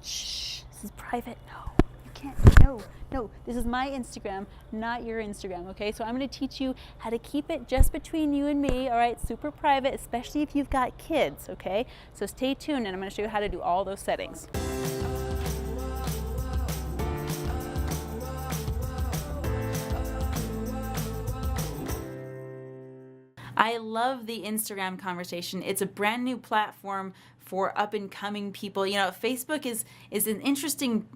Shh, this is private. No, you can't. No, this is my Instagram, not your Instagram, okay? So I'm gonna teach you how to keep it just between you and me, all right? Super private, especially if you've got kids, okay? So stay tuned and I'm gonna show you how to do all those settings. I love the Instagram conversation. It's a brand new platform for up and coming people. You know, Facebook is an interesting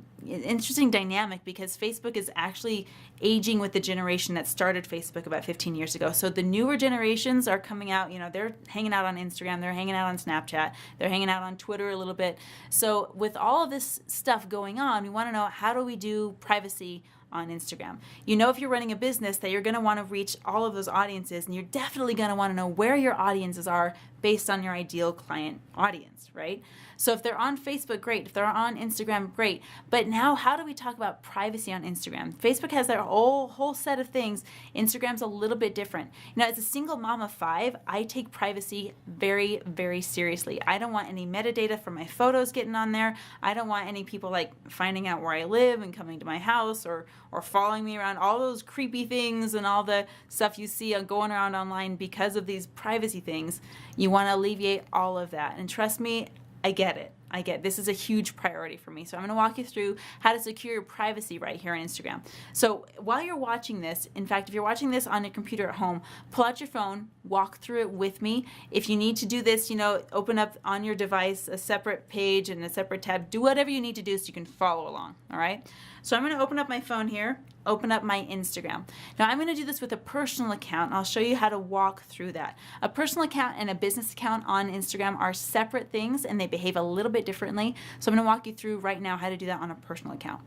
dynamic because Facebook is actually aging with the generation that started Facebook about 15 years ago. So the newer generations are coming out, you know, they're hanging out on Instagram, they're hanging out on Snapchat, they're hanging out on Twitter a little bit. So with all of this stuff going on, we want to know, how do we do privacy on Instagram? You know, if you're running a business, that you're going to want to reach all of those audiences, and you're definitely going to want to know where your audiences are based on your ideal client audience, right? So if they're on Facebook, great. If they're on Instagram, great. But now, how do we talk about privacy on Instagram? Facebook has their whole set of things. Instagram's a little bit different. You know, as a single mom of 5, I take privacy very, very seriously. I don't want any metadata from my photos getting on there. I don't want any people like finding out where I live and coming to my house or following me around, all those creepy things and all the stuff you see going around online because of these privacy things. You want to alleviate all of that. And trust me, I get it. This is a huge priority for me. So I'm going to walk you through how to secure your privacy right here on Instagram. So while you're watching this, in fact, if you're watching this on your computer at home, pull out your phone, walk through it with me. If you need to do this, you know, open up on your device a separate page and a separate tab. Do whatever you need to do so you can follow along, all right? So I'm going to open up my phone here, open up my Instagram. Now I'm going to do this with a personal account. I'll show you how to walk through that. A personal account and a business account on Instagram are separate things and they behave a little bit differently. So I'm going to walk you through right now how to do that on a personal account.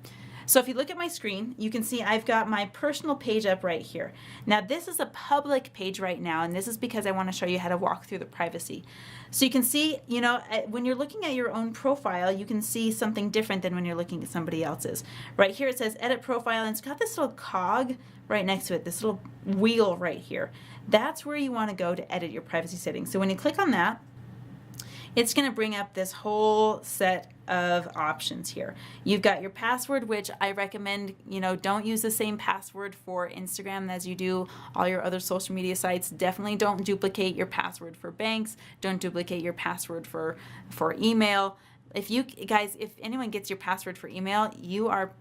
So if you look at my screen, you can see I've got my personal page up right here. Now this is a public page right now, and this is because I want to show you how to walk through the privacy. So you can see, you know, when you're looking at your own profile, you can see something different than when you're looking at somebody else's. Right here it says edit profile, and it's got this little cog right next to it, this little wheel right here. That's where you want to go to edit your privacy settings. So when you click on that, it's going to bring up this whole set of options here. You've got your password, which I recommend, you know, don't use the same password for Instagram as you do all your other social media sites. Definitely don't duplicate your password for banks. Don't duplicate your password for email. If you guys, if anyone gets your password for email, you are,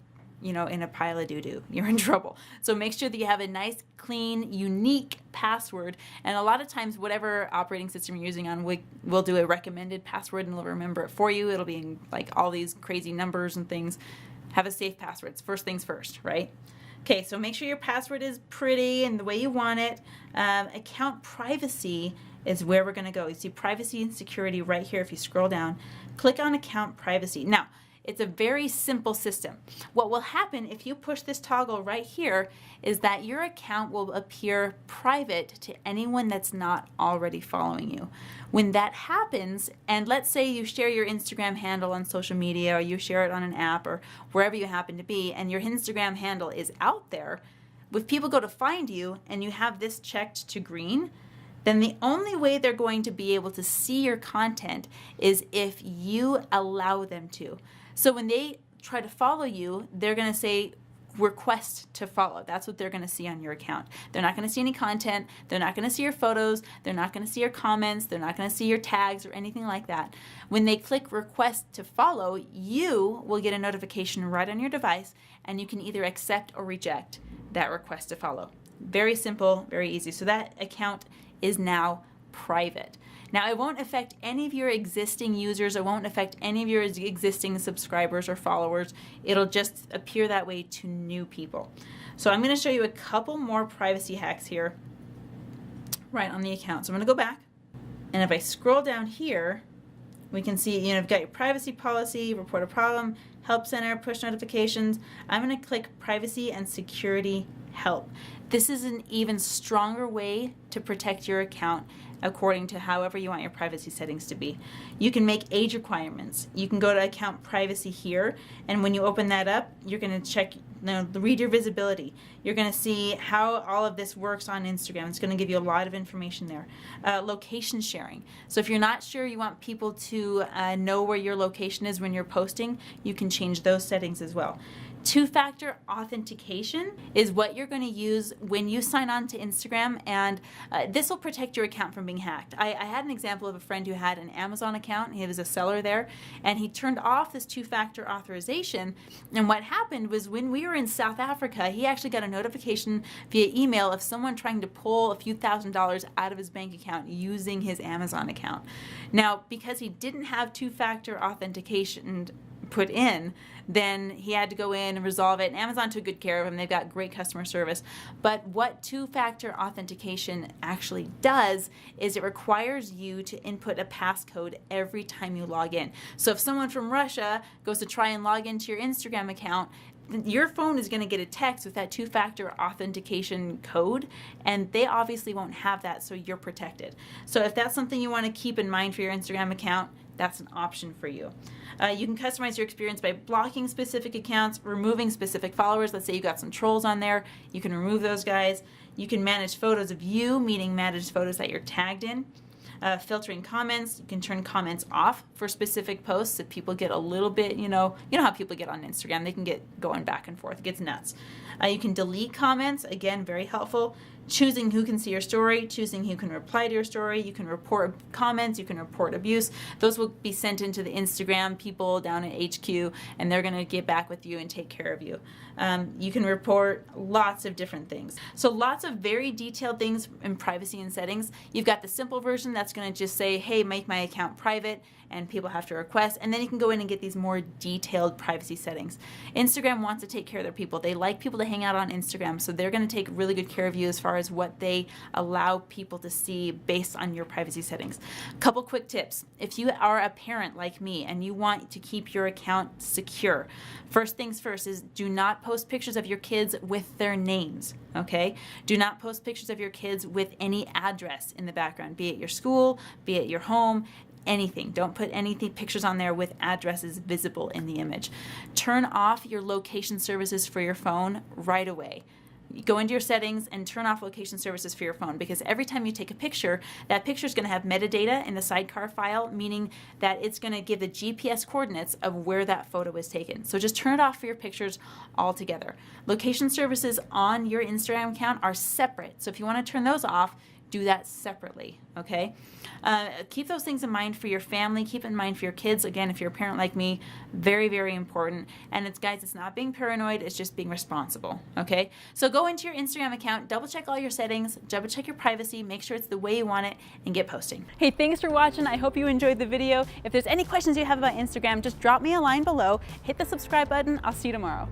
you know, in a pile of doo-doo. You're in trouble. So make sure that you have a nice, clean, unique password. And a lot of times, whatever operating system you're using on, we'll do a recommended password and it'll remember it for you. It'll be in like all these crazy numbers and things. Have a safe password. It's first things first, right? Okay, so make sure your password is pretty and the way you want it. Account privacy is where we're going to go. You see privacy and security right here. If you scroll down, click on account privacy. Now, it's a very simple system. What will happen if you push this toggle right here is that your account will appear private to anyone that's not already following you. When that happens, and let's say you share your Instagram handle on social media or you share it on an app or wherever you happen to be, and your Instagram handle is out there, if people go to find you and you have this checked to green, then the only way they're going to be able to see your content is if you allow them to. So when they try to follow you, they're going to say request to follow. That's what they're going to see on your account. They're not going to see any content. They're not going to see your photos. They're not going to see your comments. They're not going to see your tags or anything like that. When they click request to follow, you will get a notification right on your device, and you can either accept or reject that request to follow. Very simple, very easy. So that account is now private. Now, it won't affect any of your existing users. It won't affect any of your existing subscribers or followers. It'll just appear that way to new people. So I'm going to show you a couple more privacy hacks here right on the account. So I'm going to go back. And if I scroll down here, we can see, you know, I've got your privacy policy, report a problem, help center, push notifications. I'm going to click privacy and security help. This is an even stronger way to protect your account. according to however you want your privacy settings to be. You can make age requirements. You can go to account privacy here, and when you open that up, you're going to check, read your visibility. You're going to see how all of this works on Instagram. It's going to give you a lot of information there. Location sharing. So if you're not sure you want people to know where your location is when you're posting, you can change those settings as well. Two-factor authentication is what you're going to use when you sign on to Instagram, and this will protect your account from being hacked. I had an example of a friend who had an Amazon account. He was a seller there, and he turned off this two-factor authorization, and what happened was when we were in South Africa, he actually got a notification via email of someone trying to pull a few $1,000s out of his bank account using his Amazon account. Now, because he didn't have two-factor authentication put in, then he had to go in and resolve it. And Amazon took good care of him. They've got great customer service. But what two-factor authentication actually does is it requires you to input a passcode every time you log in. So if someone from Russia goes to try and log into your Instagram account, your phone is going to get a text with that two-factor authentication code, and they obviously won't have that, so you're protected. So if that's something you want to keep in mind for your Instagram account, that's an option for you. You can customize your experience by blocking specific accounts, removing specific followers. Let's say you got some trolls on there. You can remove those guys. You can manage photos of you, meaning manage photos that you're tagged in. Filtering comments. You can turn comments off for specific posts if people get a little bit, you know how people get on Instagram. They can get going back and forth. It gets nuts. You can delete comments. Again, very helpful. Choosing who can see your story, choosing who can reply to your story. You can report comments, you can report abuse. Those will be sent into the Instagram people down at HQ, and they're going to get back with you and take care of you. You can report lots of different things. So lots of very detailed things in privacy and settings. You've got the simple version that's going to just say, hey, make my account private, and people have to request, and then you can go in and get these more detailed privacy settings. Instagram wants to take care of their people. They like people to hang out on Instagram, so they're going to take really good care of you as far as what they allow people to see based on your privacy settings. Couple quick tips. If you are a parent like me and you want to keep your account secure, first things first is do not post pictures of your kids with their names, okay? Do not post pictures of your kids with any address in the background, be it your school, be it your home, anything. Don't put anything, pictures on there with addresses visible in the image. Turn off your location services for your phone right away. Go into your settings and turn off location services for your phone, because every time you take a picture, that picture is going to have metadata in the sidecar file, meaning that it's going to give the GPS coordinates of where that photo was taken. So just turn it off for your pictures altogether. Location services on your Instagram account are separate. So if you want to turn those off, do that separately, okay? Keep those things in mind for your family. Keep in mind for your kids. Again, if you're a parent like me, very, very important. And it's not being paranoid, it's just being responsible, okay? So go into your Instagram account, double check all your settings, double check your privacy, make sure it's the way you want it, and get posting. Hey, thanks for watching. I hope you enjoyed the video. If there's any questions you have about Instagram, just drop me a line below, hit the subscribe button. I'll see you tomorrow.